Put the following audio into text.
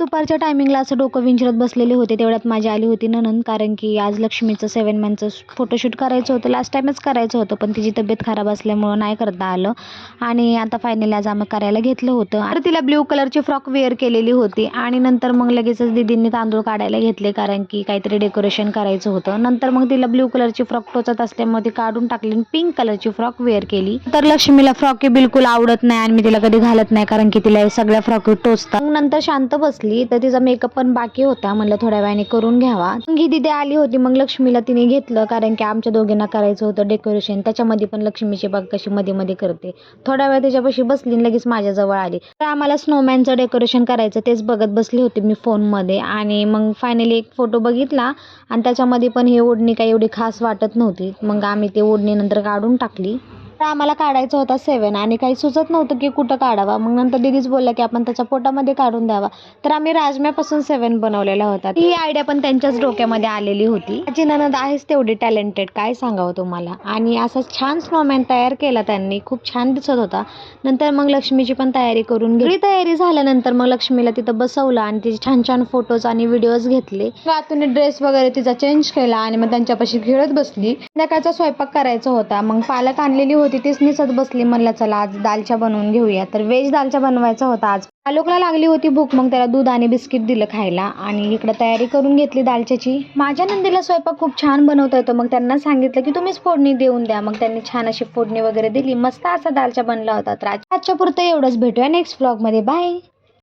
दुपारच्या टायमिंगला असं डोकं विंचरत बसलेले होते, तेवढ्यात माझी आली होती नणंद. कारण की आज लक्ष्मीचं 7 मंथचं फोटोशूट करायचं होतं, लास्ट टाईमच करायचं होतं, पण तिची तब्येत खराब असल्यामुळं नाही करता आलं. आणि आता फायनली आज आम्ही करायला घेतलं होतं. तर तिला ब्ल्यू कलरची फ्रॉक वेअर केलेली होती आणि नंतर मग लगेचच दीदींनी तांदूळ काढायला घेतले, कारण की काहीतरी डेकोरेशन करायचं होतं. नंतर मग तिला ब्ल्यू कलरची फ्रॉक टोचत असल्यामुळे ती काढून टाकली आणि पिंक कलरची फ्रॉक वेअर केली. तर लक्ष्मीला फ्रॉक बिलकुल आवडत नाही आणि मी तिला कधी घालत नाही, कारण की तिला सगळ्या फ्रॉक टोचतात. नंतर शांत बसली तर तिचा मेकअप पण बाकी होता, म्हणलं थोड्या वेळाने करून घ्यावा. मग ही दीदी आली होती, मग लक्ष्मीला तिने घेतलं, कारण की आमच्या दोघींना करायचं होतं डेकोरेशन. त्याच्यामध्ये पण लक्ष्मीची बाग कशी मध्ये मध्ये करते. थोड्या वेळ तिच्यापाशी बसली आणि लगेच माझ्याजवळ आली. तर आम्हाला स्नोमॅनचं डेकोरेशन करायचं, तेच बघत बसले होते मी फोनमध्ये. आणि मग फायनली एक फोटो बघितला आणि त्याच्यामध्ये पण ही ओढणी काही एवढी खास वाटत नव्हती. मग आम्ही ते ओढणी नंतर काढून टाकली. तर आम्हाला काढायचा होता 7 आणि काही सुचत नव्हतं की कुठं काढावा. मग नंतर दीदीच बोलल्या की आपण त्याच्या पोटामध्ये काढून द्यावा. तर आम्ही राजम्यापासून 7 बनवलेला होता. ही आयडिया पण त्यांच्याच डोक्यामध्ये आलेली होती. माझी नणंद आहेच तेवढी टॅलेंटेड, काय सांगावं तुम्हाला. आणि असा छान स्नोमॅन तयार केला त्यांनी, खूप छान दिसत होता. नंतर मग लक्ष्मीची पण तयारी करून घेतली. तयारी झाल्यानंतर मग लक्ष्मीला तिथं बसवलं आणि तिचे छान छान फोटोज आणि व्हिडिओज घेतले. आतून ड्रेस वगैरे तिचा चेंज केला आणि मग त्यांच्यापाशी खेळत बसली. संध्याकाळचा स्वयंपाक करायचा होता. मग पालक आणलेली होती, तीच निसत बसली. म्हणलं चला आज दालच्या बनवून घेऊया. तर व्हेज दालच्या बनवायचा होता आज. आलोकला लागली होती भूक, मग त्याला दूध आणि बिस्किट दिलं खायला आणि इकडे तयारी करून घेतली दालच्याची. माझ्या नंदीला स्वयंपाक खूप छान बनवता येतो, मग त्यांना सांगितलं की तुम्हीच फोडणी देऊन द्या. मग त्यांनी छान अशी फोडणी वगैरे दिली. मस्त असा दालच्या बनला होता. तर आजच्या पुरतं एवढंच. भेटूया नेक्स्ट व्लॉगमध्ये. बाय.